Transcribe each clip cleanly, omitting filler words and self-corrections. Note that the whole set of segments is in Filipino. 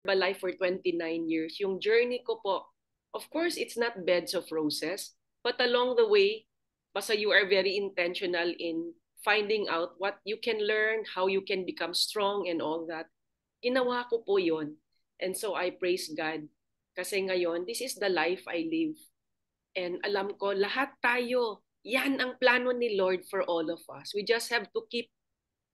Herbalife for 29 years. Yung journey ko po, of course, it's not beds of roses, but along the way, basta you are very intentional in finding out what you can learn, how you can become strong and all that. Ginawa ko po yon. And so I praise God. Kasi ngayon, this is the life I live. And alam ko, lahat tayo, yan ang plano ni Lord for all of us. We just have to keep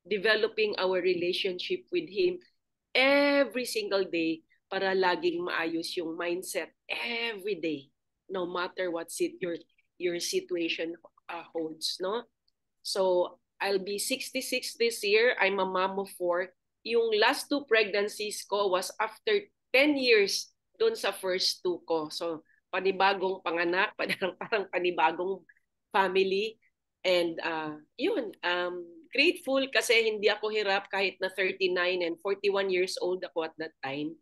developing our relationship with Him every single day para laging maayos yung mindset every day, no matter what your situation holds, no? So, I'll be 66 this year. I'm a mom of four. Yung last two pregnancies ko was after 10 years doon sa first two ko. So, panibagong panganak, parang panibagong family. And yun, grateful kasi hindi ako hirap kahit na 39 and 41 years old ako at that time.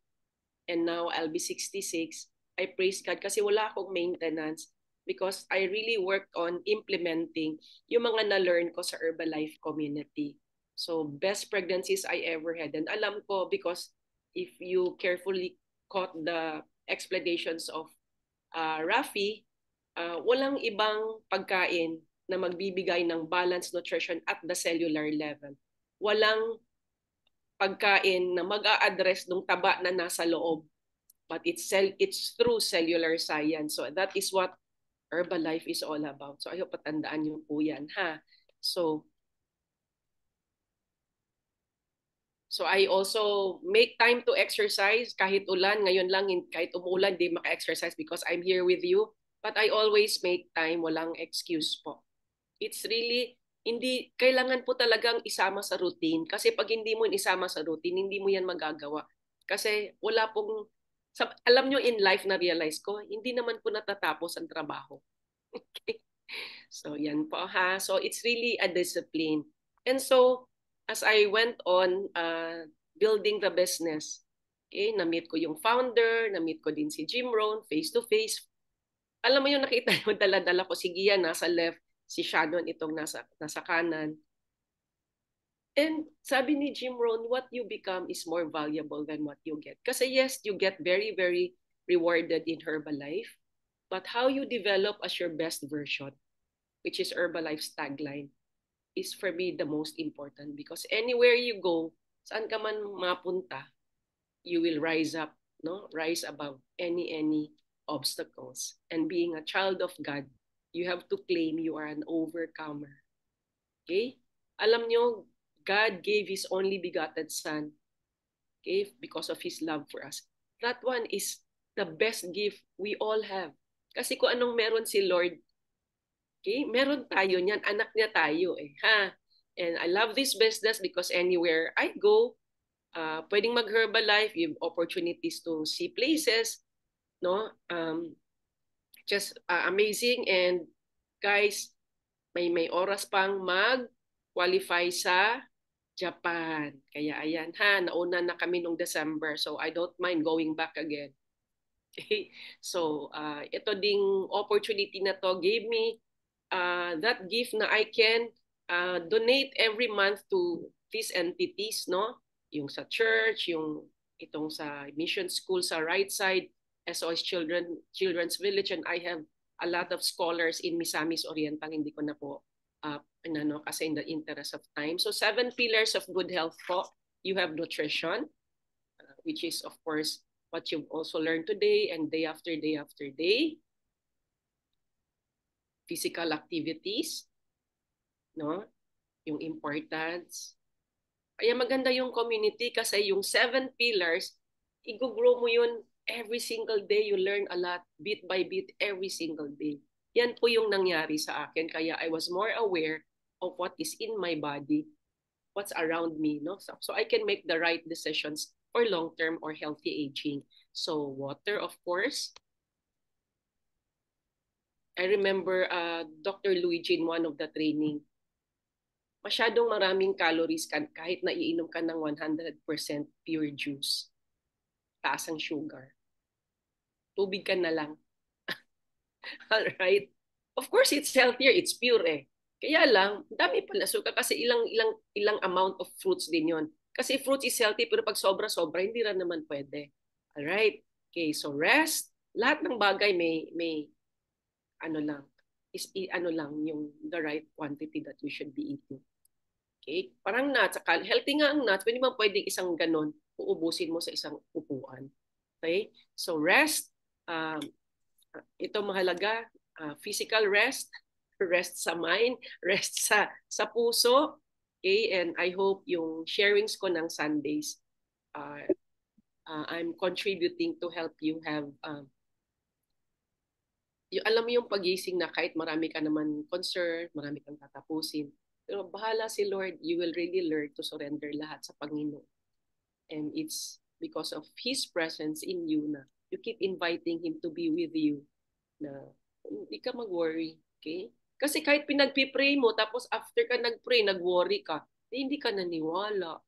And now I'll be 66. I praise God kasi wala akong maintenance because I really worked on implementing yung mga na-learn ko sa Herbalife community. So, best pregnancies I ever had. And alam ko because if you carefully caught the explanations of Rafi, walang ibang pagkain na magbibigay ng balanced nutrition at the cellular level. Walang pagkain na mag-a-address ng taba na nasa loob. But it's through cellular science. So that is what Herbalife is all about. So I hope patandaan niyo po yan, ha? So I also make time to exercise kahit ulan. Ngayon lang, kahit umulan, di maka-exercise because I'm here with you. But I always make time, walang excuse po. It's really, hindi, kailangan po talagang isama sa routine. Kasi pag hindi mo isama sa routine, hindi mo yan magagawa. Kasi wala pong, alam nyo in life na realize ko, hindi naman po natatapos ang trabaho. Okay? So yan po ha. So it's really a discipline. And so, as I went on building the business, okay, na-meet ko yung founder, na-meet ko din si Jim Rohn, face-to-face. Alam mo yung nakita yung dala-dala ko, si Gian nasa left, si Shannon itong nasa kanan. And sabi ni Jim Rohn, what you become is more valuable than what you get. Kasi yes, you get very, very rewarded in Herbalife, but how you develop as your best version, which is Herbalife's tagline, is for me the most important because anywhere you go, saan ka man mapunta, you will rise up, no? Rise above any obstacles. And being a child of God, you have to claim you are an overcomer. Okay? Alam nyo, God gave His only begotten Son, okay, because of His love for us. That one is the best gift we all have. Kasi kung anong meron si Lord, okay, meron tayo niyan, anak niya tayo eh, ha? And I love this business because anywhere I go, pwedeng mag-Herbalife, you have opportunities to see places, no? Just amazing. And guys, may oras pang mag-qualify sa Japan. Kaya ayan ha, nauna na kami nung December, so I don't mind going back again. Okay? So ito ding opportunity na to gave me that gift na I can donate every month to these entities, no? Yung sa church, yung itong sa mission school sa right side, SOS Children's Village, and I have a lot of scholars in Misamis Oriental. Hindi ko na po kasi in the interest of time. So 7 pillars of good health po. You have nutrition, which is of course what you've also learned today and day after day after day. Physical activities, no? Yung importance. Kaya maganda yung community kasi yung 7 pillars, i-grow mo yun every single day. You learn a lot, bit by bit, every single day. Yan po yung nangyari sa akin. Kaya I was more aware of what is in my body, what's around me, no? So I can make the right decisions for long-term or healthy aging. So water, of course. I remember Dr. Luigi in one of the training, masyadong maraming calories kahit na iinom ka ng 100% pure juice. Taas ang sugar. Tubig ka na lang. Alright? Of course, it's healthier. It's pure eh. Kaya lang, dami pala sugar kasi ilang amount of fruits din yon. Kasi fruits is healthy pero pag sobra-sobra, hindi rin naman pwede. Alright. Okay, so rest. Lahat ng bagay may ano lang, ano lang yung the right quantity that we should be eating. Okay? Parang nuts, healthy nga ang nuts, hindi man pwedeng isang ganon, uubusin mo sa isang upuan. Okay? So rest, um, ito mahalaga, physical rest, rest sa mind, rest sa puso. Okay? And I hope yung sharings ko ng Sundays, I'm contributing to help you have yung, alam mo yung pagising na kahit marami ka naman concern, marami kang tatapusin, pero bahala si Lord, you will really learn to surrender lahat sa Panginoon. And it's because of His presence in you na you keep inviting Him to be with you na hindi ka mag-worry. Okay? Kasi kahit pinagpipray mo, tapos after ka nag-pray, nag-worry ka, hindi ka naniwala.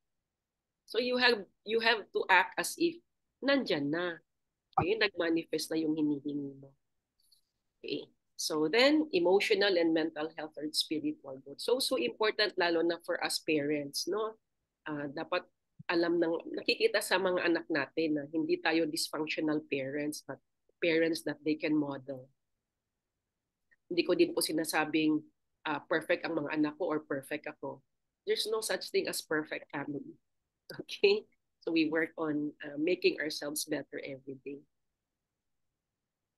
So you have to act as if nandyan na. Okay? Nag-manifest na yung hinihingi mo. Okay. So then, emotional and mental health or spiritual growth. So important lalo na for us parents, no? Dapat alam nakikita sa mga anak natin na hindi tayo dysfunctional parents, but parents that they can model. Hindi ko din po sinasabing perfect ang mga anak ko or perfect ako. There's no such thing as perfect family. Okay? So we work on making ourselves better every day.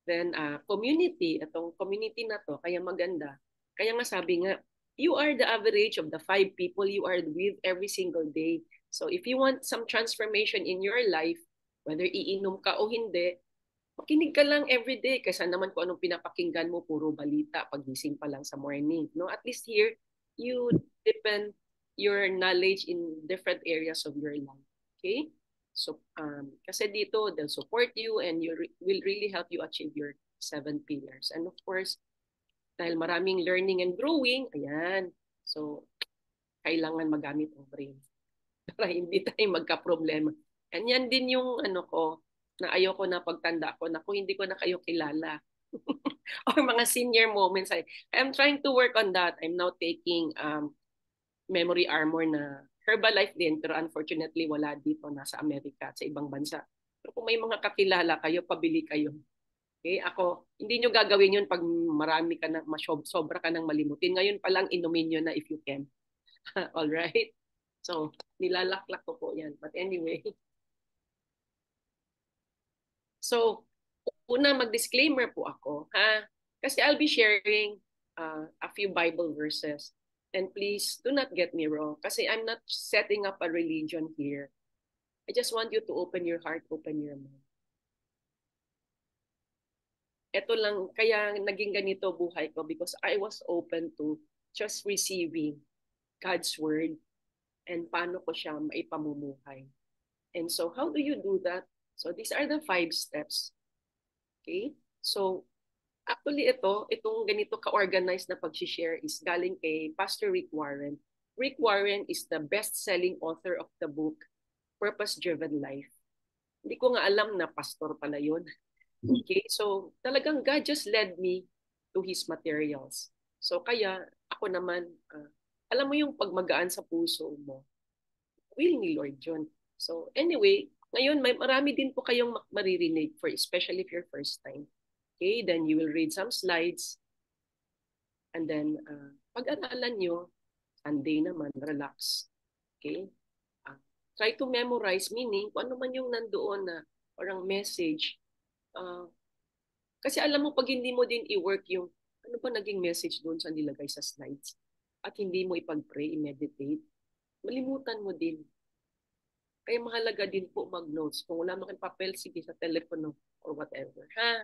Then community, itong community na to, kaya maganda. Kaya nga sabi nga, you are the average of the 5 people you are with every single day. So if you want some transformation in your life, whether iinom ka o hindi, makinig ka lang every day. Kaysa naman kung anong pinapakinggan mo, puro balita, pagising pa lang sa morning. No? At least here, you depend your knowledge in different areas of your life. Okay? So, kasi dito, they'll support you and will really help you achieve your 7 pillars. And of course, dahil maraming learning and growing, ayan. So, kailangan magamit ang brain para hindi tayo magka-problema. And yan din yung ano ko, na ayoko na pagtanda ko, na kung hindi ko na kayo kilala. Or mga senior moments. I'm trying to work on that. I'm now taking memory armor na Herbalife din, pero unfortunately wala dito, nasa Amerika at sa ibang bansa. Pero kung may mga kakilala kayo, pabili kayo. Okay? Ako, hindi nyo gagawin yun pag marami ka na, sobra ka nang malimutin. Ngayon pa lang, inumin nyo na if you can. All right? So, nilalaklak ko po yan. But anyway. So, una mag-disclaimer po ako. Ha? Kasi I'll be sharing a few Bible verses. And please, do not get me wrong. Kasi I'm not setting up a religion here. I just want you to open your heart, open your mind. Ito lang, kaya naging ganito buhay ko because I was open to just receiving God's word and paano ko siya maipamumuhay. And so, how do you do that? So, these are the 5 steps. Okay? So, actually itong ganito ka-organized na pag-share is galing kay Pastor Rick Warren. Rick Warren is the best-selling author of the book, Purpose-Driven Life. Hindi ko nga alam na pastor pala yun. Okay, so talagang God just led me to His materials. So kaya ako naman, alam mo yung pagmagaan sa puso mo, will ni Lord yun. So anyway, ngayon marami din po kayong maririnig for especially if your first time. Okay, then you will read some slides and then pag-aralan nyo, Sunday naman, relax. Okay? Try to memorize, meaning kung ano man yung nandoon na parang message. Kasi alam mo, pag hindi mo din i-work yung ano ba naging message doon sa nilagay sa slides at hindi mo ipag-pray, i-meditate, malimutan mo din. Kaya mahalaga din po mag-notes. Kung wala mo kang papel, sige sa telepono or whatever. Ha?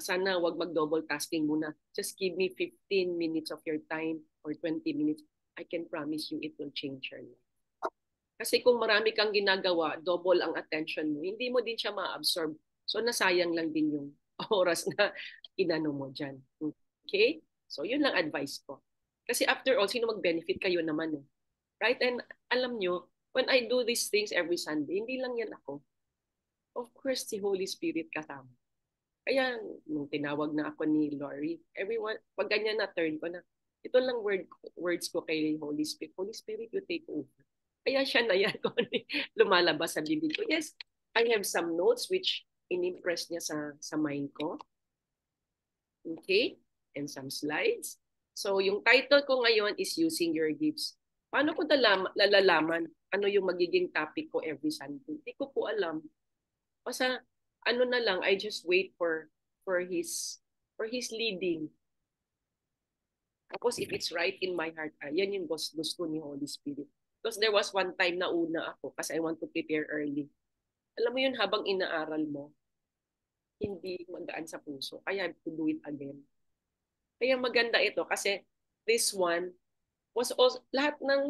Sana wag mag-double tasking muna. Just give me 15 minutes of your time or 20 minutes. I can promise you it will change your life. Kasi kung marami kang ginagawa, double ang attention mo, hindi mo din siya ma-absorb. So nasayang lang din yung oras na inano mo dyan. Okay? So yun lang advice ko. Kasi after all, sino mag-benefit kayo naman eh. Right? And alam nyo, when I do these things every Sunday, hindi lang yan ako. Of course, si Holy Spirit kasama. Kaya nung tinawag na ako ni Lori, everyone, pag ganyan na turn ko na, ito lang words ko kay Holy Spirit. Holy Spirit, you take over. Kaya siya na yan kung lumalabas sa bibig ko. Yes, I have some notes which in-impress niya sa mind ko. Okay? And some slides. So yung title ko ngayon is Using Your Gifts. Paano ko nalalaman ano yung magiging topic ko every Sunday? Hindi ko po alam. Basta ano na lang, I just wait for his leading. Tapos if it's right in my heart, yan yung gusto ni Holy Spirit. Because there was one time na una ako kasi I want to prepare early. Alam mo yun, habang inaaral mo, hindi magaan sa puso. I have to do it again. Kaya maganda ito kasi this one was also, lahat ng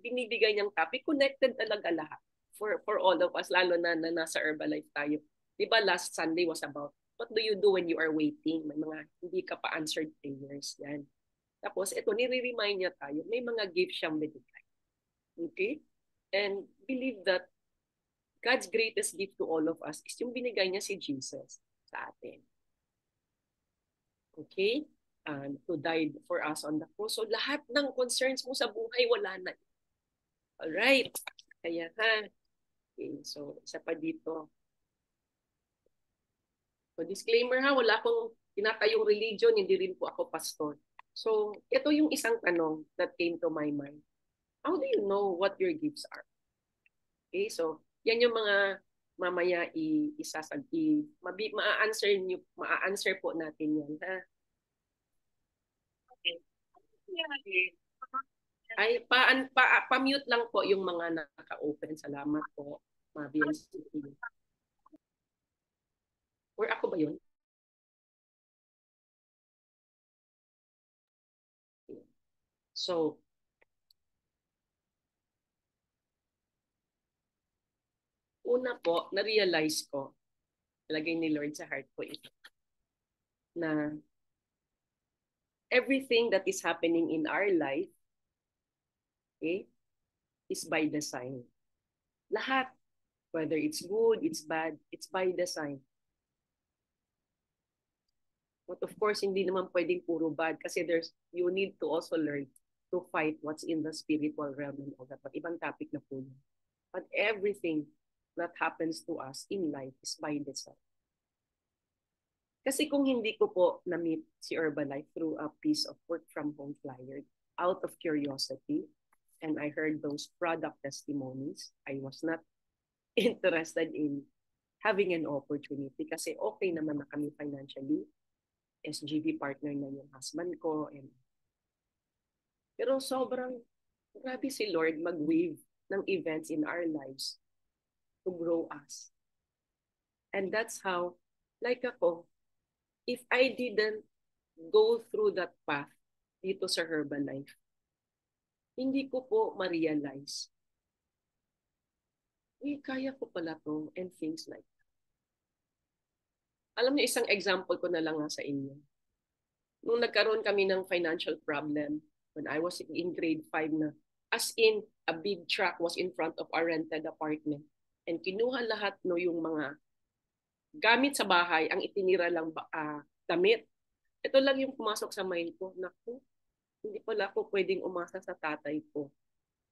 binibigay niyang topic, connected talaga lahat for all of us, lalo na nasa Herbalife tayo. Di ba last Sunday was about, what do you do when you are waiting? May mga hindi ka pa answered prayers. Yan. Tapos ito, nire-remind niya tayo, may mga gifts siyang binigay. Okay? And believe that God's greatest gift to all of us is yung binigay niya si Jesus sa atin. Okay? To die for us on the cross. So lahat ng concerns mo sa buhay, wala na. Alright. Kaya ha. Okay, so isa pa dito. So disclaimer ha, wala akong tinatayong religion, hindi rin po ako pastor. So ito yung isang tanong that came to my mind. How do you know what your gifts are? Okay, so yan yung mga mamaya ma-answer po natin yan ha. Ay, pa-mute lang po yung mga naka-open. Salamat po, BNCP. Or ako ba yun? So, una po, na-realize ko, lagay ni Lord sa heart ko ito, na everything that is happening in our life, okay, is by design. Lahat, whether it's good, it's bad, it's by design. But of course, hindi naman pwedeng puro bad kasi you need to also learn to fight what's in the spiritual realm and all that. But ibang topic na po yun. But everything that happens to us in life is by design. Kasi kung hindi ko po na-meet si Herbalife through a piece of work from home flyer, out of curiosity, and I heard those product testimonies, I was not interested in having an opportunity kasi okay naman na kami financially. SGB partner na yung husband ko. Pero sobrang grabe si Lord mag-weave ng events in our lives to grow us. And that's how, like ako, if I didn't go through that path dito sa Herbalife, hindi ko po ma-realize, kaya ko pala to and things like that. Alam niyo, isang example ko na lang sa inyo. Nung nagkaroon kami ng financial problem, when I was in grade 5 na, as in, a big truck was in front of our rented apartment. And kinuha lahat no yung mga gamit sa bahay, ang itinira lang damit. Ito lang yung pumasok sa mind ko, naku, hindi pala ako pwedeng umasa sa tatay ko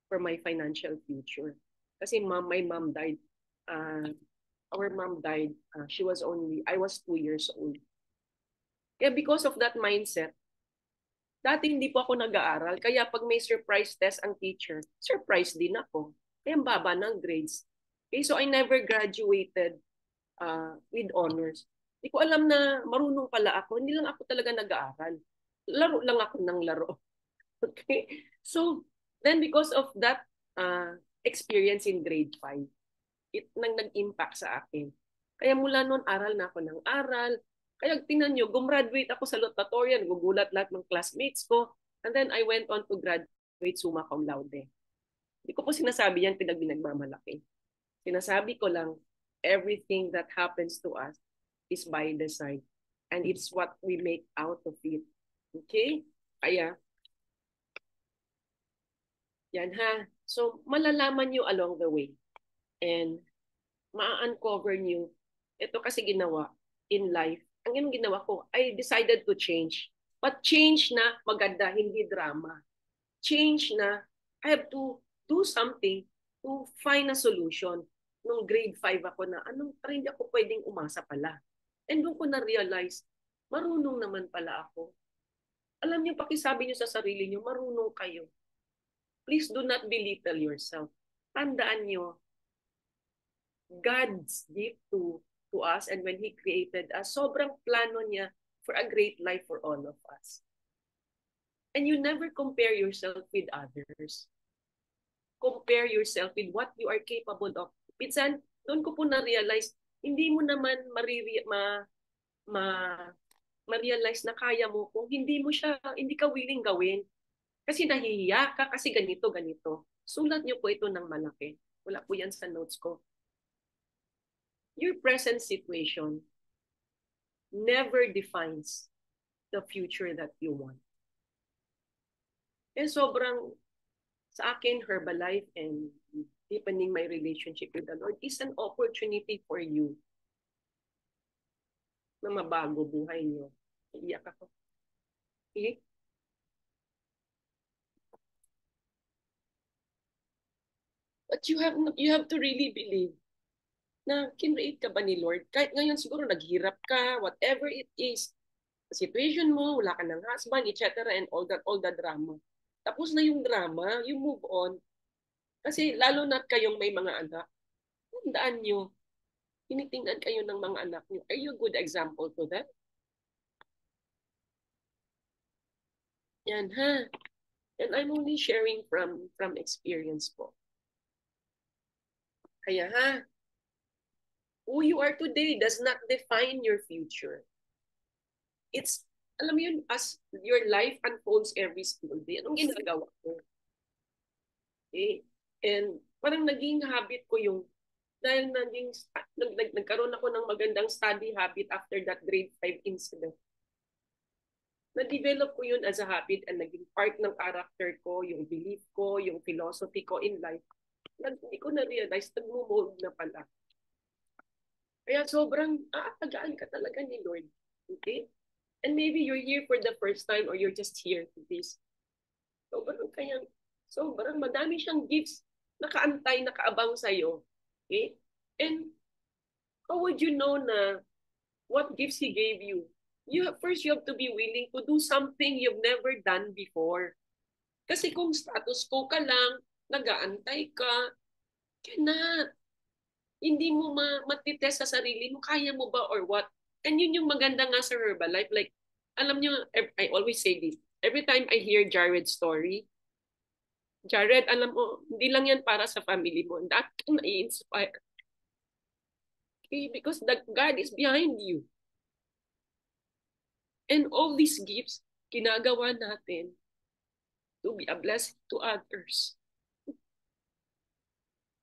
for my financial future. Kasi my mom died, our mom died, I was 2 years old. Kaya because of that mindset, dati hindi po ako nag-aaral. Kaya pag may surprise test ang teacher, surprise din ako. Kaya ang baba ng grades. Okay, so I never graduated with honors. Hindi ko alam na marunong pala ako. Hindi lang ako talaga nag-aaral. Laro lang ako ng laro. Okay? So, then because of that experience in grade 5, nag-impact sa akin. Kaya mula noon, aral na ako ng aral. Kaya tingnan nyo, gumraduate ako sa salutatorian, gugulat lahat ng classmates ko. And then I went on to graduate summa cum laude. Hindi ko po sinasabi yan pinagmalaki. Sinasabi ko lang, everything that happens to us is by design. And it's what we make out of it. Okay? Kaya, yan ha. So, malalaman nyo along the way. And ma-uncover nyo, ito kasi ginawa in life. Ang yung ginawa ko, I decided to change. But change na maganda, hindi drama. Change na I have to do something to find a solution. nung grade 5 ako na, parang hindi ako pwedeng umasa pala. And doon ko na-realize, marunong naman pala ako. Alam niyo, pakisabi niyo sa sarili niyo, marunong kayo. Please do not belittle yourself. Tandaan niyo, God's gift to us, and when He created us, sobrang plano niya for a great life for all of us. And you never compare yourself with others. Compare yourself with what you are capable of. Minsan, doon ko po na-realize, hindi mo naman ma-realize na kaya mo kung hindi ka willing gawin. Kasi nahihiya ka, kasi ganito. Sulat niyo po ito ng malaki. Wala po yan sa notes ko. Your present situation never defines the future that you want. And sobrang, sa akin, Herbalife and deepening my relationship with the Lord is an opportunity for you na mabago buhay niyo. Iyak ako. Okay? But you have to really believe na kinreate ka ba ni Lord? Kahit ngayon siguro naghirap ka, whatever it is, situation mo, wala ka ng husband, etc. and all the drama. Tapos na yung drama, you move on. Kasi lalo na kayong may mga anak, tandaan nyo, tinitingnan kayo ng mga anak nyo. Are you a good example to them? Yan ha. And I'm only sharing from experience po. Kaya ha, who you are today does not define your future. It's, alam mo yun, as your life unfolds every single day, anong ginagawa ko? Okay? And parang naging habit ko yung, dahil nagkaroon ako ng magandang study habit after that grade 5 incident. Na-develop ko yun as a habit and naging part ng character ko, yung belief ko, yung philosophy ko in life. Hindi ko na-realize, nag-mold na pala. Kaya sobrang aatagaan ka talaga ni Lord. Okay? And maybe you're here for the first time or you're just here to this. Sobrang madami siyang gifts nakaantay, nakaabang sa'yo. Okay? And how would you know na what gifts He gave you? First, you have to be willing to do something you've never done before. Kasi kung status quo ka lang, nag-aantay ka, cannot. Hindi mo matitest sa sarili mo, kaya mo ba or what? And yun yung maganda nga sa Herbalife. Like, alam nyo, I always say this. Every time I hear Jared's story, Jared, alam mo, hindi lang yan para sa family mo. That can i-inspire. Okay? Because God is behind you. And all these gifts, ginagawa natin to be a blessing to others.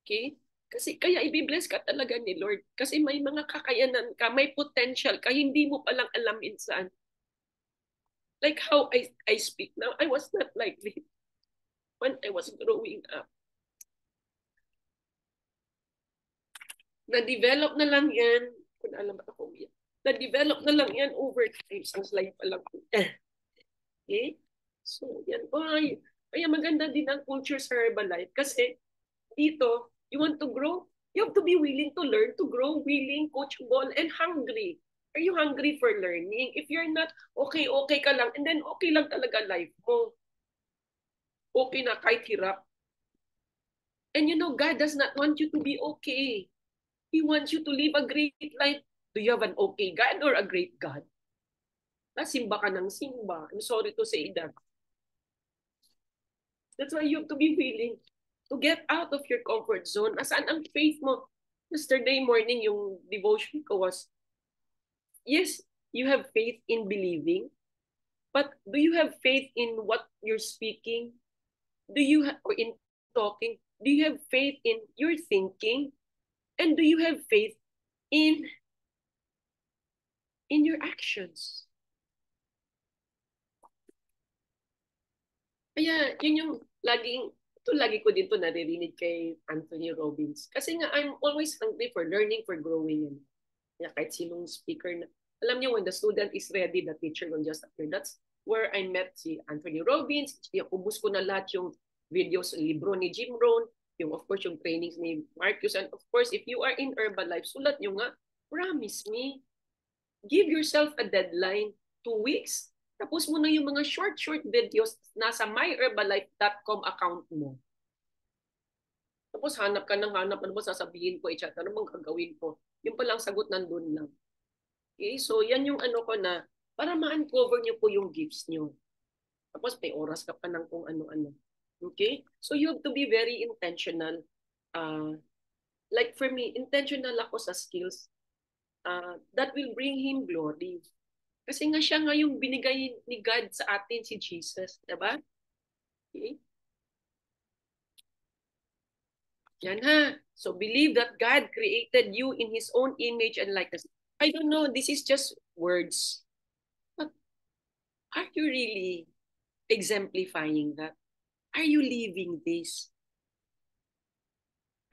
Okay? Kasi kaya i-bless ka talaga ni Lord. Kasi may mga kakayanan ka, may potential ka, hindi mo palang alam minsan. Like how I speak now, I was not like this when I was growing up. Na-develop na lang yan, kung alam ba ako yan, na-develop na lang yan over time. Ang slide pa lang. Okay? So, yan po. Kaya maganda din ang culture sa Herbalife kasi dito, you want to grow, you have to be willing to learn, to grow, willing, coachable, and hungry. Are you hungry for learning? If you're not, okay ka lang, and then okay lang talaga life mo. Okay na kahit hirap. And you know, God does not want you to be okay. He wants you to live a great life. Do you have an okay God or a great God? Simba ka ng simba. I'm sorry to say that. That's why you have to be willing to get out of your comfort zone. Asaan ang faith mo? Yesterday morning, yung devotion ko was, yes, you have faith in believing, but do you have faith in what you're speaking? Or in talking? Do you have faith in your thinking? And do you have faith in your actions? Kaya yun yung lagi ko dito naririnig kay Anthony Robbins. Kasi nga, I'm always hungry for learning, for growing. Kaya kahit sinong speaker na, alam niyo, when the student is ready, the teacher will just appear. That's where I met si Anthony Robbins. Ubus ko na lahat yung videos, libro ni Jim Rohn. Yung of course yung trainings ni Marcus, and of course if you are in Herbalife, sulat nyo nga, promise me, give yourself a deadline, 2 weeks. Tapos mo na yung mga short videos nasa myherbalife.com account mo. Tapos hanap ka ng hanap, ano ba sasabihin ko, i-chat, ano bang gagawin ko? Yung palang sagot nandun lang. Okay, so yan yung ano ko na, para ma-uncover nyo po yung gifts nyo. Tapos may oras ka pa ng kung ano-ano. Okay? So you have to be very intentional. Like for me, intentional ako sa skills that will bring Him glory. Kasi nga siya nga yung binigay ni God sa atin, si Jesus. Diba? Okay? Yan ha. So believe that God created you in His own image and likeness. I don't know, this is just words. But are you really exemplifying that? Are you living this?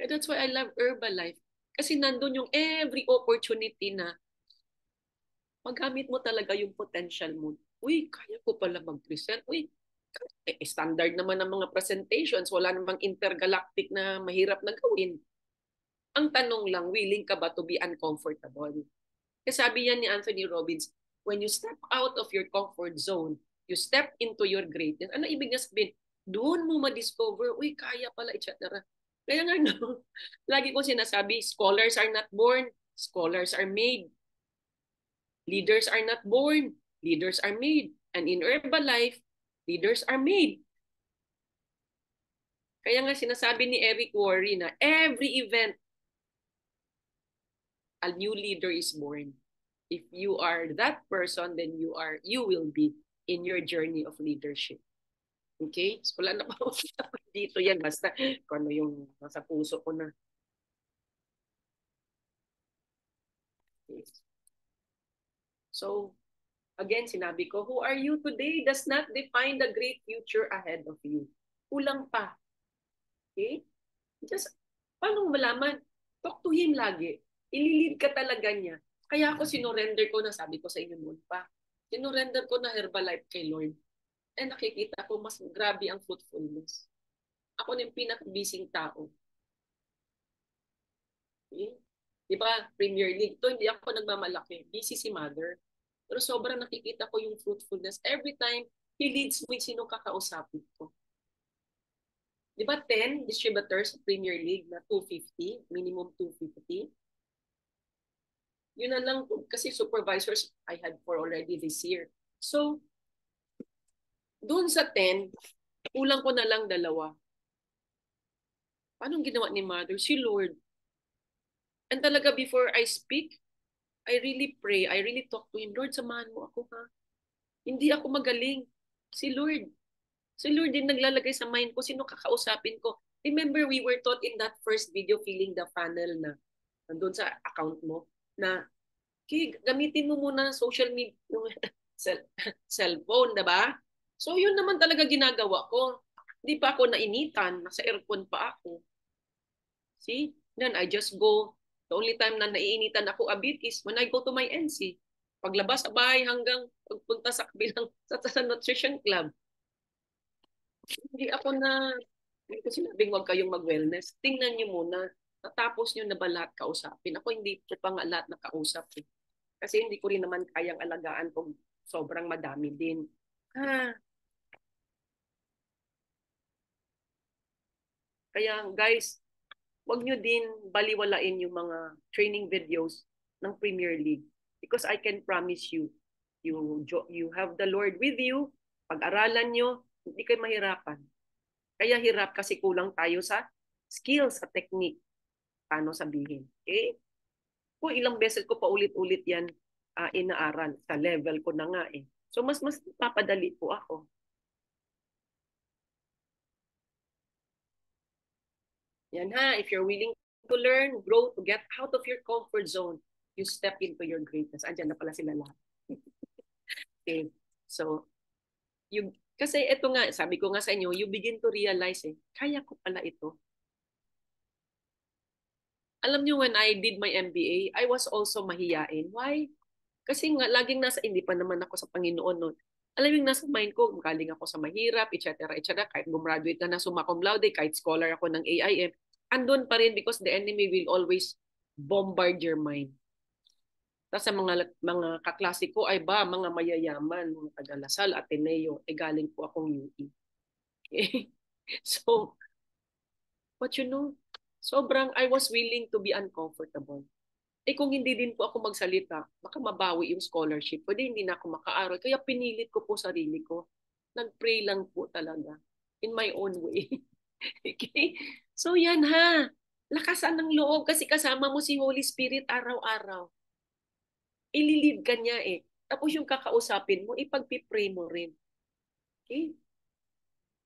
And that's why I love Herbalife. Kasi nandun yung every opportunity na magamit mo talaga yung potential mo. Uy, kaya ko pala mag-present. Uy, standard naman ng mga presentations. Wala namang intergalactic na mahirap na gawin. Ang tanong lang, willing ka ba to be uncomfortable? Kasi sabi yan ni Anthony Robbins, when you step out of your comfort zone, you step into your greatness. Ano ibig niya sabihin? Doon mo ma-discover, uy, kaya pala, etc. Kaya nga, no, lagi ko sinasabi, scholars are not born, scholars are made. Leaders are not born, leaders are made. And in Herbalife, leaders are made. Kaya nga sinasabi ni Eric Worre na every event, a new leader is born. If you are that person, then you will be in your journey of leadership. Okay? So wala na pa dito yan. Basta kung ano yung nasa puso ko na. Okay. So, again, sinabi ko, who are you today does not define the great future ahead of you. Kulang pa. Okay? Just, paano malaman? Talk to Him lagi. Ililid ka talaga niya. Kaya ako sinurrender ko na, sabi ko sa inyo noon pa, sinurrender ko na Herbalife kay Lord. And nakikita ko, mas grabe ang fruitfulness. Ako na yung pinaka-busy tao. Okay? Diba, Premier League, to hindi ako nagmamalaki. Busy si Mother. Pero sobrang nakikita ko yung fruitfulness. Every time, He leads me sino kakausapin ko. Diba 10 distributors sa Premier League na 250, minimum 250? Yun na lang, kasi supervisors I had for already this year. So, doon sa 10, kulang ko na lang 2. Paano ginawa ni Mother? Si Lord. And talaga before I speak, I really pray, I really talk to Him, Lord, samahan mo ako ha. Hindi ako magaling. Si Lord. Si Lord din naglalagay sa mind ko, sino kakausapin ko. Remember, we were taught in that first video, Feeling the Funnel na nandun sa account mo, na gamitin mo muna social media, cellphone, diba? So yun naman talaga ginagawa ko. Hindi pa ako nainitan, nasa aircon pa ako. See? Then I just go. The only time na naiinitan ako a bit is when I go to my NC. Paglabas sa bahay hanggang pagpunta sa kabilang sa nutrition club. Hindi ako na, hindi ko sinabing huwag kayong mag-wellness. Tingnan nyo muna, natapos nyo na ba lahat kausapin? Ako hindi ko pa nga lahat nakausap. Kasi hindi ko rin naman kayang alagaan kung sobrang madami din. Kaya guys, wag nyo din baliwalain yung mga training videos ng Premier League. Because I can promise you, you have the Lord with you, pag-aralan nyo, hindi kayo mahirapan. Kaya hirap kasi kulang tayo sa skills, sa technique. Paano sabihin? Okay? Kung ilang beses ko pa ulit-ulit yan inaaral, sa level ko na nga eh. So mas papadali po ako. Yan ha, if you're willing to learn, grow, to get out of your comfort zone, you step into your greatness. Andiyan na pala sila lahat. Okay. So, kasi ito nga, sabi ko nga sa inyo, you begin to realize kaya ko pala ito. Alam niyo, when I did my MBA, I was also mahiyain. Why? Kasi nga, laging hindi pa naman ako sa Panginoon noon. Alam mo yung nasa mind ko, galing ako sa mahirap, etc. etc. Kahit gumraduate ka na summa cum laude, kahit scholar ako ng AIM, andun pa rin because the enemy will always bombard your mind. Tapos sa mga kaklase ko ay ba, mga mayayaman, mga taga-Lasal, Ateneo, galing po akong UE. Okay? So, but you know, sobrang I was willing to be uncomfortable. Kung hindi din po ako magsalita, baka mabawi yung scholarship. Pwede hindi na ako makaaral. Kaya pinilit ko po sarili ko. Nag-pray lang po talaga. In my own way. Okay? So yan ha. Lakasan ng loob kasi kasama mo si Holy Spirit araw-araw. Ililid ka niya eh. Tapos yung kakausapin mo, ipagpipray mo rin. Okay?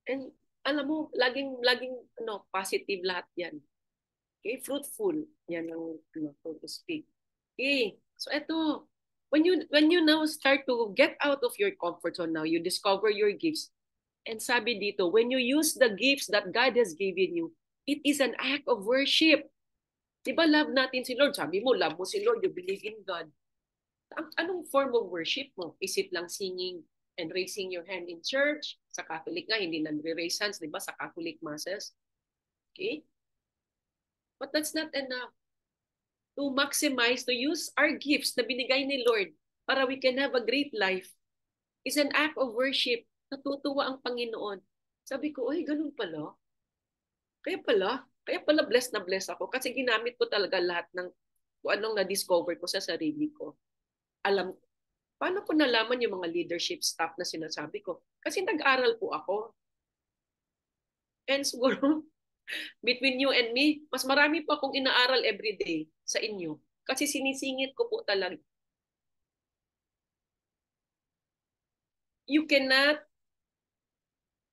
And alam mo, laging positive lahat yan. Okay? Fruitful. Yan ang so to speak. Okay. So eto, when you now start to get out of your comfort zone now, you discover your gifts. And sabi dito, when you use the gifts that God has given you, it is an act of worship. Diba love natin si Lord? Sabi mo, love mo si Lord, you believe in God. Anong form of worship mo? Is it lang singing and raising your hand in church? Sa Catholic nga, hindi nagre-raise hands, diba? Sa Catholic masses. Okay? But that's not enough. To maximize, to use our gifts na binigay ni Lord para we can have a great life is an act of worship. Natutuwa ang Panginoon. Sabi ko, ay, ganun pala. Kaya pala blessed na blessed ako kasi ginamit ko talaga lahat ng kung anong na-discover ko sa sarili ko. Paano ko nalaman yung mga leadership staff na sinasabi ko? Kasi nag-aral po ako. And siguro, between you and me, mas marami pa akong inaaral everyday sa inyo. Kasi sinisingit ko po talaga. You cannot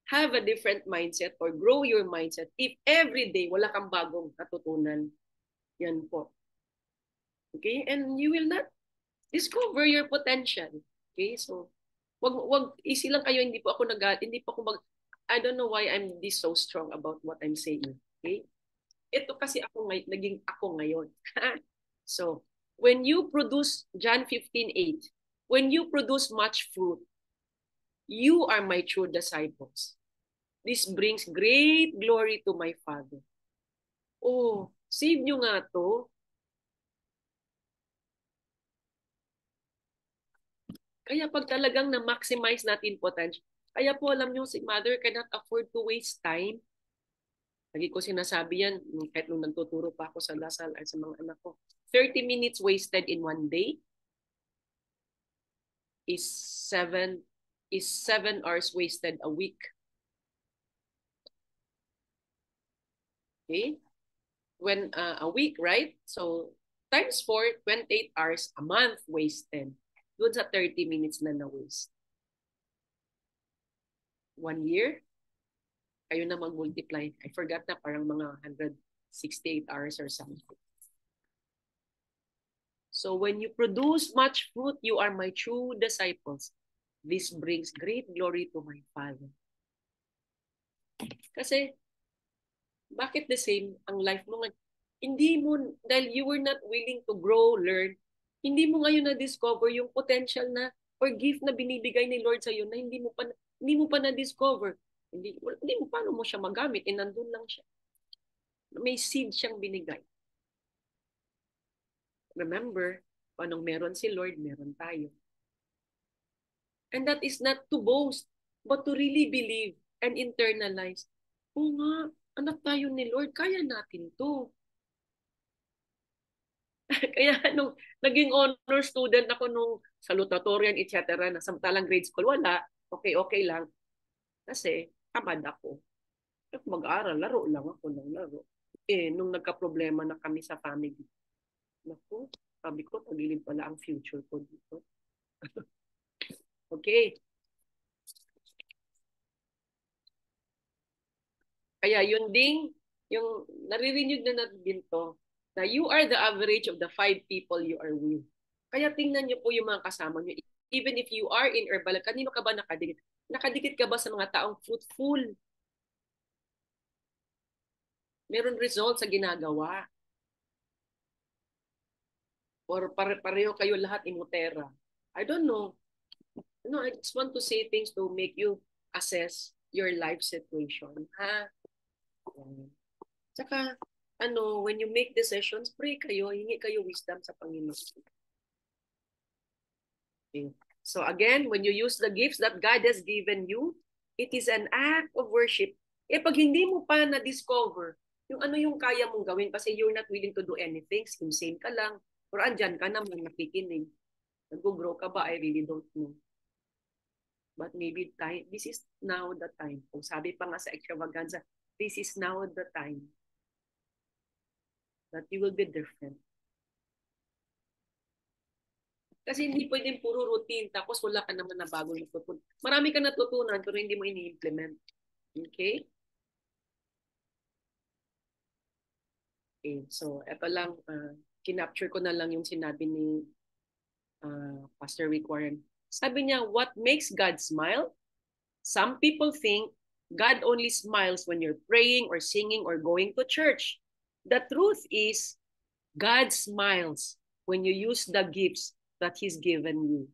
have a different mindset or grow your mindset if every day wala kang bagong natutunan. Yan po. Okay? And you will not discover your potential. Okay? So, wag easy lang kayo, hindi po ako I don't know why I'm this so strong about what I'm saying. Okay? Ito kasi naging ako ngayon. So, when you produce, John 15:8, when you produce much fruit, you are my true disciples. This brings great glory to my Father. Oh, save nyo nga to. Kaya pag talagang na-maximize natin potential, kaya po alam nyo, si Mother cannot afford to waste time. Lagi ko sinasabi yan, kahit nung nagtuturo pa ako sa Lasal ay sa mga anak ko. 30 minutes wasted in one day is 7 hours wasted a week. Okay? When a week, right? So times 4, 28 hours a month wasted. Doon sa 30 minutes na na-waste. 1 year, kayo na mag-multiply. I forgot na, parang mga 168 hours or something. So when you produce much fruit, you are my true disciples. This brings great glory to my Father. Kasi, bakit the same ang life mo ngayon? Hindi mo, dahil you were not willing to grow, learn, hindi mo ngayon na-discover yung potential na or gift na binibigay ni Lord sa'yo na hindi mo pa na-discover. Hindi mo paano mo siya magamit, nandun lang siya. May seed siyang binigay. Remember, anong meron si Lord, meron tayo. And that is not to boast, but to really believe and internalize. Oo nga, anak tayo ni Lord, kaya natin to. Kaya nung naging honor student ako nung salutatorian, etc. na samantalang grade school, wala. Okay lang. Kasi tamad ako. Mag-aaral, laro lang ako ng laro. Nung nagka-problema na kami sa family, naku, sabi ko, pagilid pala ang future ko dito. Okay. Kaya yun ding, yung naririnig na natin to, na you are the average of the 5 people you are with. Kaya tingnan niyo po yung mga kasama niyo. Even if you are in Herbal, kanino ka ba nakadikit? Nakadikit ka ba sa mga taong fruitful? Meron result sa ginagawa. Or pareho kayo lahat imutera. I don't know. No, I just want to say things to make you assess your life situation. Ha? Tsaka, when you make decisions, pray kayo, hingi kayo wisdom sa Panginoon. Okay. So again, when you use the gifts that God has given you, it is an act of worship. Pag hindi mo pa na-discover yung ano yung kaya mong gawin kasi you're not willing to do anything, same ka lang, or andyan ka naman nakikinig. Nag-grow ka ba? I really don't know. But maybe this is now the time. Kung sabi pa nga sa extravaganza, this is now the time that you will be different. Kasi hindi pwedeng puro routine tapos wala ka naman na bagong natutunan. Marami ka natutunan pero hindi mo ini-implement. Okay? Okay. So, eto lang, kinapture ko na lang yung sinabi ni Pastor Rick Warren. Sabi niya, what makes God smile? Some people think God only smiles when you're praying or singing or going to church. The truth is, God smiles when you use the gifts that He's given you.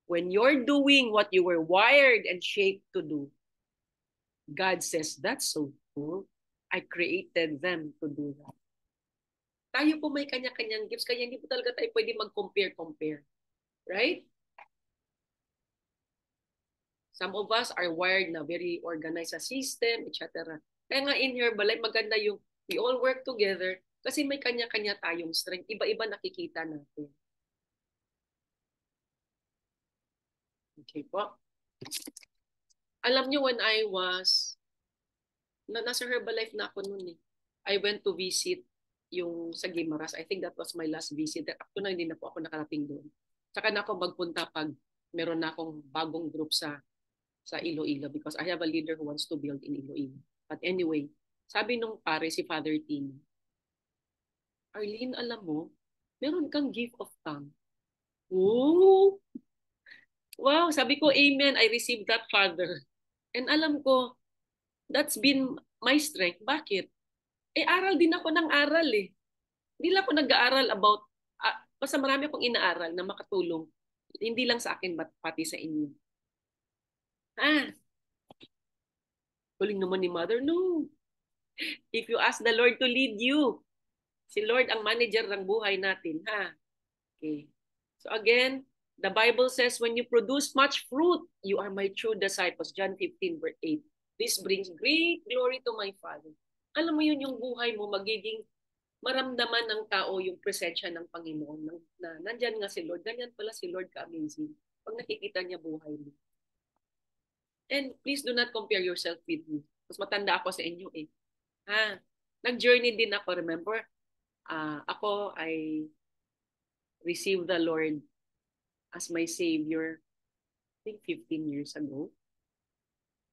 When you're doing what you were wired and shaped to do, God says, that's so cool. I created them to do that. Tayo po may kanya-kanyang gifts, kaya hindi po talaga tayo pwede mag-compare. Right? Some of us are wired na very organized sa system, etc. Kaya nga in Herbalife, maganda yung we all work together kasi may kanya-kanya tayong strength. Iba-iba nakikita natin. Okay po. Alam nyo, when I was, nasa Herbalife na ako noon eh. I went to visit yung sa Guimaras. I think that was my last visit. Ako na hindi na po ako nakarating doon. Saka na ako magpunta pag meron na akong bagong group sa Iloilo because I have a leader who wants to build in Iloilo. But anyway, sabi nung pare si Father Tim, Arlene, alam mo, meron kang gift of tongue. Oh! Wow, sabi ko, amen, I received that, Father. And alam ko, that's been my strength. Bakit? Aral din ako ng aral eh. Hindi lang ako nag-aaral about, basta marami akong inaaral na makatulong. Hindi lang sa akin, but pati sa inyo. Huling naman ni Mother, no. If you ask the Lord to lead you, si Lord ang manager ng buhay natin, ha? Okay. So again, the Bible says, when you produce much fruit, you are my true disciples. John 15, verse 8. This brings great glory to my Father. Alam mo yun, yung buhay mo, magiging maramdaman ng tao yung presensya ng Panginoon. Na nandyan nga si Lord. Ganyan pala si Lord ka-amazing. Pag nakikita niya buhay mo. And please do not compare yourself with me. Mas matanda ako sa inyo eh. Nag-journey din ako, remember? Ako, I received the Lord as my Savior, I think 15 years ago.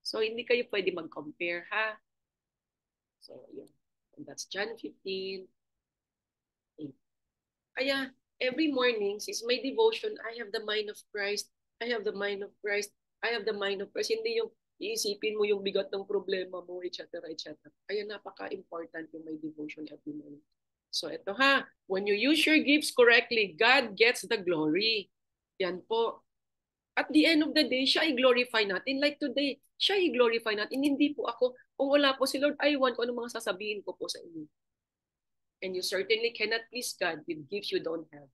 So, hindi kayo pwede mag-compare, ha? So, yun. And that's John 15. Kaya, every morning, since my devotion, I have the mind of Christ. I have the mind of Christ. I have the mind of Christ. Hindi yung iisipin mo yung bigat ng problema mo, etc. etc. Kaya napaka-important yung my devotion every morning. So ito ha, when you use your gifts correctly, God gets the glory. Yan po. At the end of the day, siya i-glorify natin. Like today, siya i-glorify natin. Hindi po ako, kung wala po si Lord, I want ko ano mga sasabihin ko po sa inyo. And you certainly cannot please God with gifts you don't have.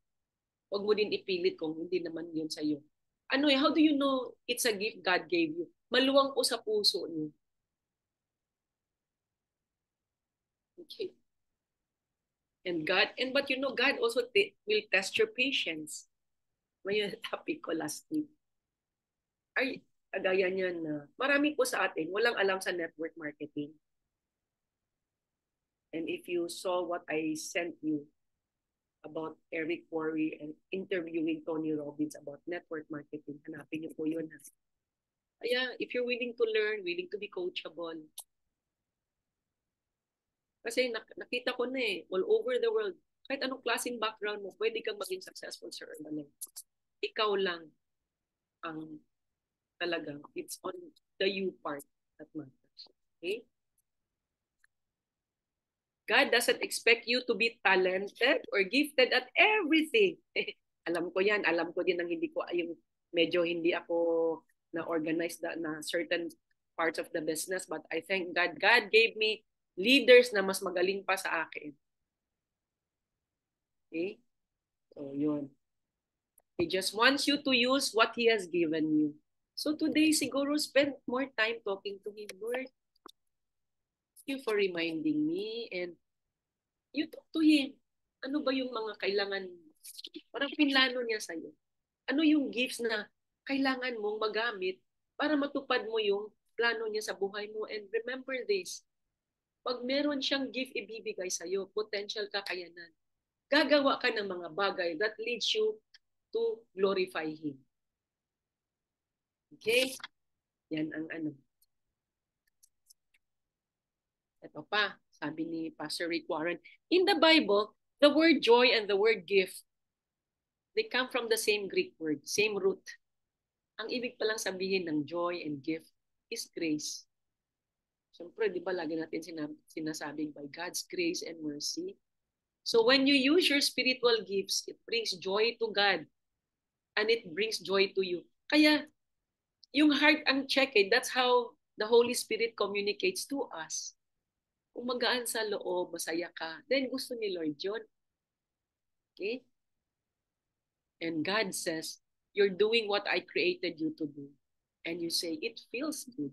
Huwag mo din ipilit kung hindi naman yun sa iyo. How do you know it's a gift God gave you? Maluwang po sa puso niyo. Okay. But you know, God also will test your patience. May topic ko last week. Ay, agaya niyan na marami po sa atin, walang alam sa network marketing. And if you saw what I sent you about Eric Worre and interviewing Tony Robbins about network marketing, hanapin niyo po yun. Kaya, if you're willing to learn, willing to be coachable, kasi nakita ko na all over the world, kahit anong klaseng background mo, pwede kang maging successful sa Herbalife. Ikaw lang ang talagang, it's on the you part that matters. Okay? God doesn't expect you to be talented or gifted at everything. Alam ko yan. Alam ko din ang hindi ko, yung medyo hindi ako na-organize na certain parts of the business, but I thank God. God gave me leaders na mas magaling pa sa akin. Okay? So, yun. He just wants you to use what He has given you. So today, siguro spend more time talking to Him. Lord, thank you for reminding me, and you talk to Him. Ano ba yung mga kailangan? Parang pinlano niya sa'yo. Ano yung gifts na kailangan mong magamit para matupad mo yung plano niya sa buhay mo? And remember this, pag meron siyang gift ibibigay sa'yo, potential kakayanan, gagawa ka ng mga bagay that leads you to glorify Him. Okay? Yan ang ano. Ito pa, sabi ni Pastor Rick Warren, in the Bible, the word joy and the word gift, they come from the same Greek word, same root. Ang ibig palang sabihin ng joy and gift is grace. Siyempre, di ba lagi natin sinasabing by God's grace and mercy. So when you use your spiritual gifts, it brings joy to God and it brings joy to you. Kaya, yung heart ang check that's how the Holy Spirit communicates to us. Kung magaan sa loob, masaya ka, then gusto ni Lord yun. Okay? And God says, you're doing what I created you to do. And you say, it feels good.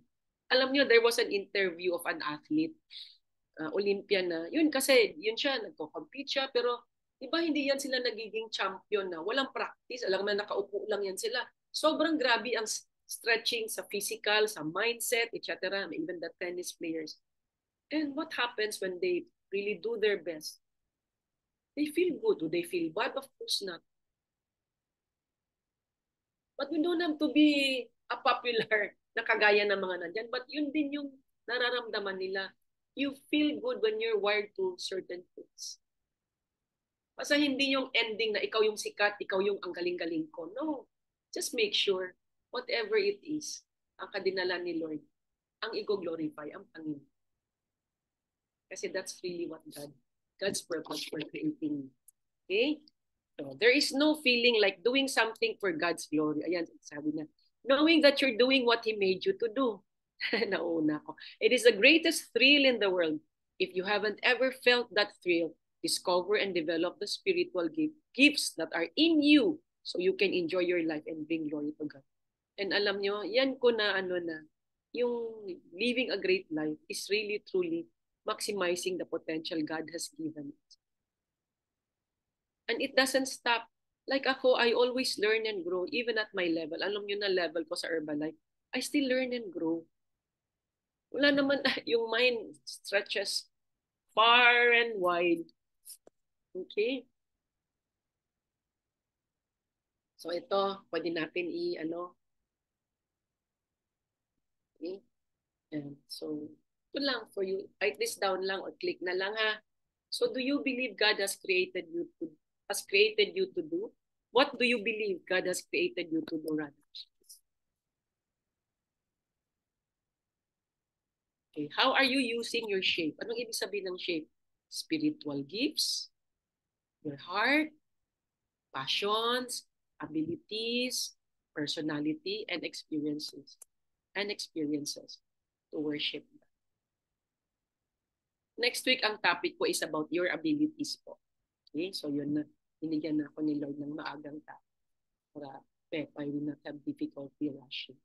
Alam nyo, there was an interview of an athlete, Olympian na. Yun kasi, yun siya, nagko-compete siya, pero iba hindi yan sila nagiging champion na. Walang practice, alam mo, nakaupo lang yan sila. Sobrang grabe ang stretching sa physical, sa mindset, etc. Even the tennis players. And what happens when they really do their best? They feel good. Do they feel bad? Of course not. But we don't have to be a popular na kagaya ng mga nandyan. But yun din yung nararamdaman nila. You feel good when you're wired to certain things. Basta hindi yung ending na ikaw yung sikat, ikaw yung ang galing-galing ko. No. Just make sure, whatever it is, ang kadinala ni Lord, ang i-glorify, ang Panginoon. Kasi that's really what God's purpose for creating. Okay? So there is no feeling like doing something for God's glory. Ayan, sabi na. Knowing that you're doing what He made you to do. Nauna ko. It is the greatest thrill in the world. If you haven't ever felt that thrill, discover and develop the spiritual gifts that are in you so you can enjoy your life and bring glory to God. And alam nyo, yan ko na yung living a great life is really truly maximizing the potential God has given us. And it doesn't stop. Like ako, I always learn and grow, even at my level. Alam nyo na level ko sa Herbalife, I still learn and grow. Wala naman, yung mind stretches far and wide. Okay? So ito, pwede natin okay? And so, ito lang for you. Write this down lang or click na lang ha. So do you believe God has created you to do? What do you believe God has created you to do, rather? Okay. How are you using your shape? Anong ibig sabihin ng shape? Spiritual gifts, your heart, passions, abilities, personality, and experiences. To worship. Next week, ang topic ko is about your abilities po. Okay? So yun na. Binigyan na ako ni Lord ng maagang topic para I will not have difficulty rushing.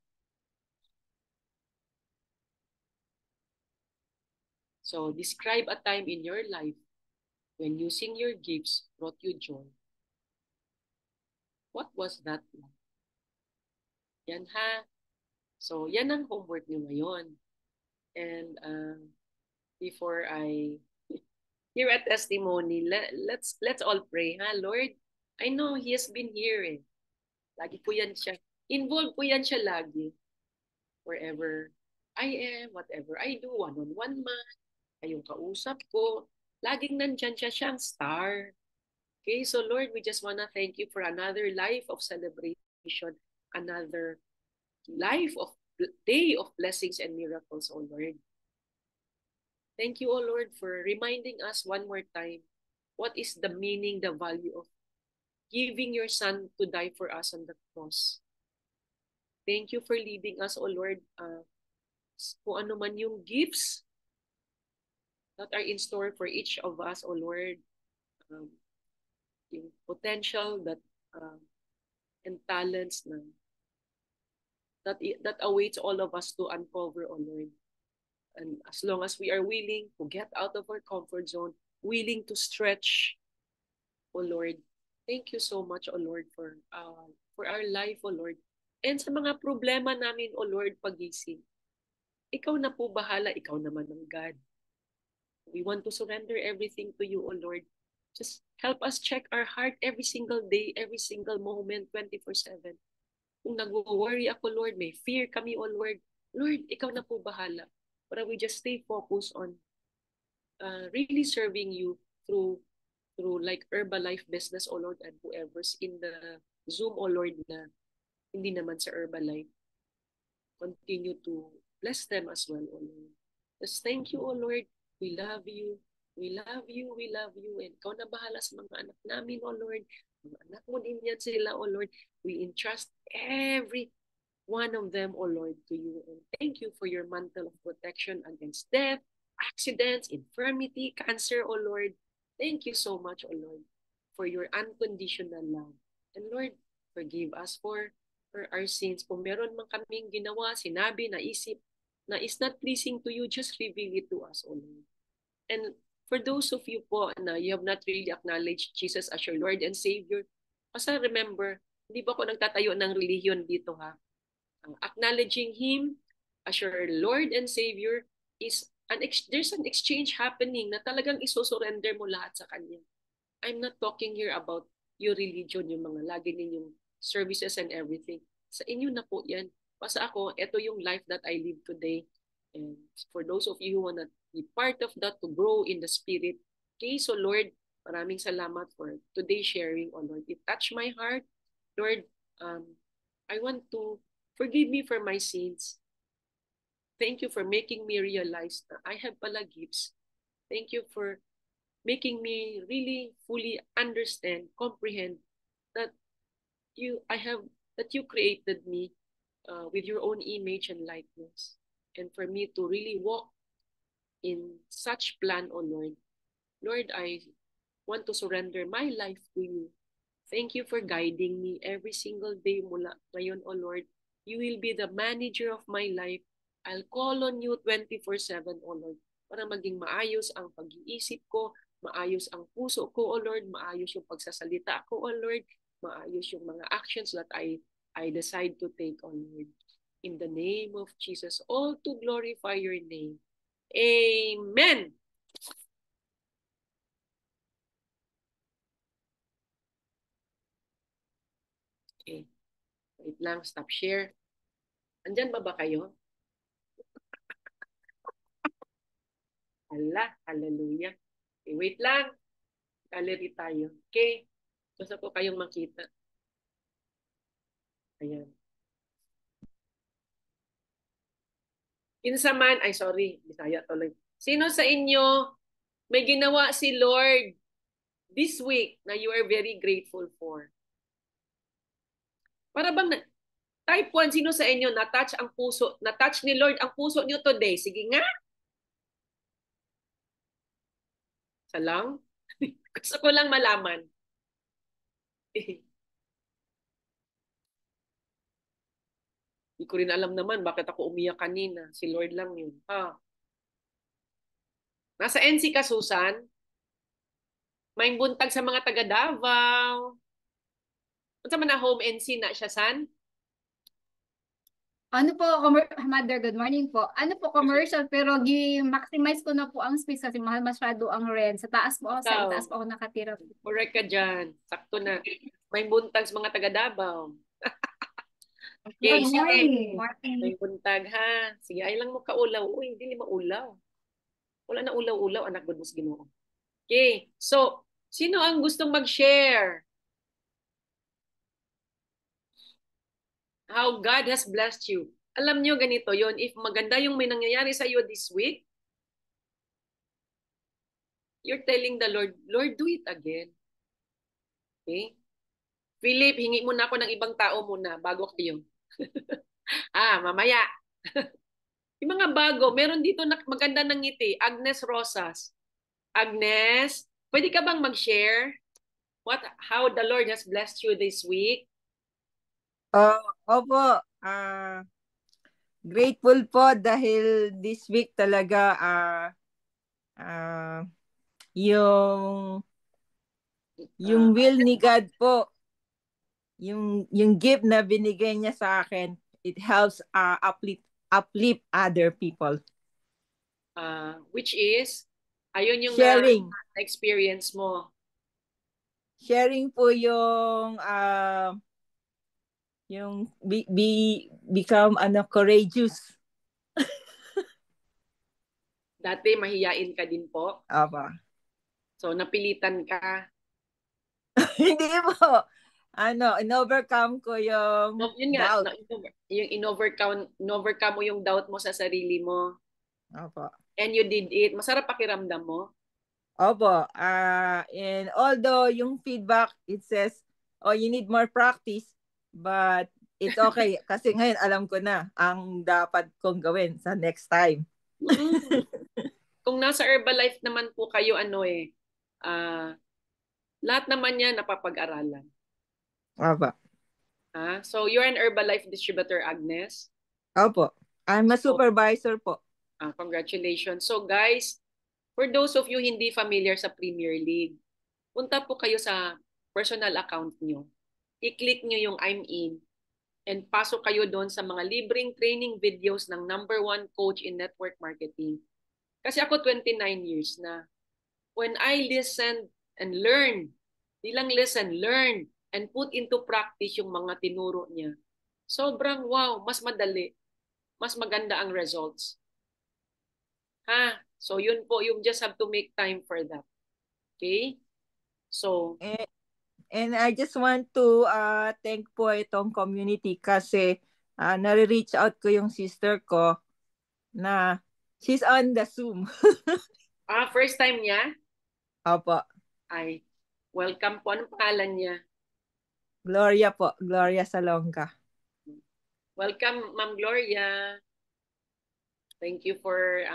So describe a time in your life when using your gifts brought you joy. What was that like? Yan ha. So yan ang homework niyo ngayon. And before I hear a testimony, let's all pray ha. Lord, I know He has been here eh. Lagi po yan siya. Involved po yan siya lagi. Wherever I am, whatever I do, one-on-one man, yung kausap ko, laging nandyan siyang star. Okay, so Lord, we just wanna thank you for another life of celebration, another life of day of blessings and miracles, oh Lord. Thank you, oh Lord, for reminding us one more time what is the meaning, the value of giving your Son to die for us on the cross. Thank you for leading us, O Lord. Kung ano man yung gifts that are in store for each of us, O Lord. Um, yung potential that and talents na that awaits all of us to uncover, O Lord. And as long as we are willing to get out of our comfort zone, willing to stretch, O Lord, thank you so much, O Lord, for our life, O Lord. And sa mga problema namin, O Lord, pagising, ikaw na po bahala, ikaw naman ang God. We want to surrender everything to you, O Lord. Just help us check our heart every single day, every single moment, 24/7. Kung nag-worry ako, Lord, may fear kami, O Lord, Lord, ikaw na po bahala. But we just stay focused on really serving you through like Herbalife business, O Lord, and whoever's in the Zoom, O Lord, na hindi naman sa Herbalife. Continue to bless them as well, O Lord. Just thank you, O Lord. We love you. We love you. We love you. And ikaw na bahala sa mga anak namin, O Lord. Mga anak mo din yan sila, O Lord. We entrust every one of them, O Lord, to you. And thank you for your mantle of protection against death, accidents, infirmity, cancer, O Lord. Thank you so much, O Lord, for your unconditional love. And Lord, forgive us for our sins. Kung meron man kaming ginawa, sinabi, naisip, na is not pleasing to you, just reveal it to us, O Lord. And for those of you po na you have not really acknowledged Jesus as your Lord and Savior, basta remember, hindi ba ako nagtatayo ng relihiyon dito ha? Acknowledging Him as your Lord and Savior is there's an exchange happening na talagang isosurrender mo lahat sa Kanya. I'm not talking here about your religion, yung mga lagi ninyong services and everything. Sa inyo na po yan. Basta ako, ito yung life that I live today. And for those of you who wanna be part of that, to grow in the Spirit, okay, so Lord, maraming salamat for today's sharing, oh Lord. It touched my heart. Lord, I want to forgive me for my sins. Thank you for making me realize that I have pala gifts. Thank you for making me really fully understand, comprehend that you created me with your own image and likeness. And for me to really walk in such plan, oh Lord. Lord, I want to surrender my life to you. Thank you for guiding me every single day mula ngayon, oh Lord. You will be the manager of my life. I'll call on you 24/7, oh Lord, para maging maayos ang pag-iisip ko, maayos ang puso ko, oh Lord, maayos yung pagsasalita ko, oh Lord, maayos yung mga actions that I decide to take, oh Lord. In the name of Jesus, all to glorify your name. Amen. Okay. Wait lang, stop share. Andyan ba kayo? Hala, hallelujah. Okay, wait lang. Gallery tayo. Okay? Gusto ko kayong makita. Ayan. Kinsa man, ay sorry, Bisaya tuloy. Sino sa inyo may ginawa si Lord this week na you are very grateful for? Para bang type 1, sino sa inyo na-touch ang puso, na-touch ni Lord ang puso niyo today? Sige nga. Salang? Gusto ko lang malaman. Hindi ko rin alam naman bakit ako umiyak kanina. Si Lord lang yun. Ha? Nasa NC ka, Susan? May buntag sa mga taga Davao. Unsa man na home NC na siya, San? Ano po, Mother, good morning po. Ano po, commercial, pero gi-maximize ko na po ang space kasi mahal masyado ang rent. Sa taas po ako, sa itaas po ako nakatira. Correct ka dyan. Sakto na. May buntag sa mga taga Davao. Okay, Good sige. morning. May buntag ha. Sige, ay lang mo kaulaw. Uy, hindi ni maulaw. Wala na ulaw-ulaw, anak God mas Ginoo. Okay, so, sino ang gustong mag-share? How God has blessed you. Alam nyo, ganito yon. If maganda yung may nangyayari sa iyo this week, you're telling the Lord, Lord, do it again. Okay? Philip, hingi muna ako ng ibang tao muna bago kayo. Mamaya. Yung mga bago, meron dito na maganda ng ngiti. Agnes Rosas. Agnes, pwede ka bang mag-share how the Lord has blessed you this week? Oh, opo. Ah, grateful po dahil this week talaga ah yung will ni God po, yung gift na binigay niya sa akin, it helps uplift other people. Which is, ayun yung Sharing. experience mo. Sharing po yung become courageous. Dati mahiyain ka din po. Apa. So napilitan ka. Hindi po. In-overcome ko yung Yun nga, doubt. yung in-overcome mo yung doubt mo sa sarili mo. Opo. And you did it. Masarap pakiramdam mo. Opo. And although yung feedback, it says, oh, you need more practice, but it's okay. Kasi ngayon, alam ko na ang dapat kong gawin sa next time. Kung nasa Herbalife naman po kayo, lahat naman yan napapag-aralan. Opo. So you're an Herbalife distributor, Agnes? Opo. I'm a supervisor po. Congratulations. So guys, for those of you hindi familiar sa Premier League, punta po kayo sa personal account nyo. I-click nyo yung I'm in and pasok kayo doon sa mga libreng training videos ng #1 coach in network marketing. Kasi ako 29 years na. When I listen and learn, di lang listen, learn, and put into practice yung mga tinuro niya, sobrang wow, mas madali, mas maganda ang results. So yun po, you just have to make time for that. Okay? So, and I just want to thank po itong community kasi nare-reach out ko yung sister ko na she's on the Zoom. first time niya? Opo. Ay, welcome po. Anong pangalan niya? Gloria po. Gloria Salonga. Welcome, Ma'am Gloria. Thank you for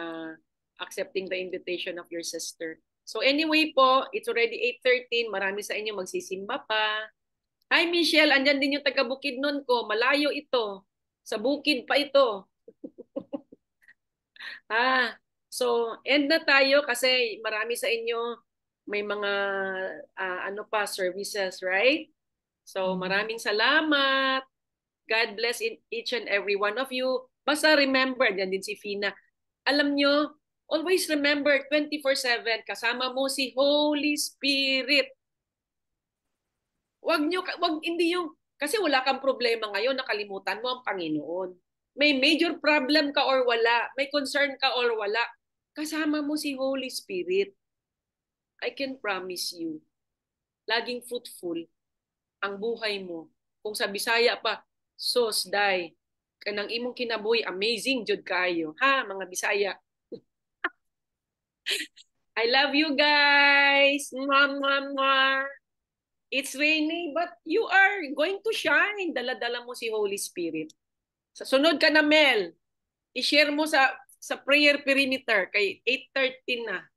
accepting the invitation of your sister. So anyway po, it's already 8:13. Marami sa inyo magsisimba pa. Hi Michelle, andyan din yung taga Bukidnon ko. Malayo ito. Sa bukid pa ito. So end na tayo kasi marami sa inyo may mga services, right? So maraming salamat. God bless each and every one of you. Basta remember, dyan din si Fina. Alam nyo, always remember 24/7 kasama mo si Holy Spirit. Hindi yung, kasi wala kang problema ngayon, nakalimutan mo ang Panginoon. May major problem ka or wala, may concern ka or wala, kasama mo si Holy Spirit. I can promise you, laging fruitful ang buhay mo. Kung sa Bisaya pa, sos, day, kanang imong kinabuhi, amazing jud kayo. Mga Bisaya. I love you guys. Mwah, mwah, mwah. It's rainy, but you are going to shine. Dala-dala mo si Holy Spirit. Sa sunod ka na, Mel, i-share mo sa prayer perimeter kay 8:13 na.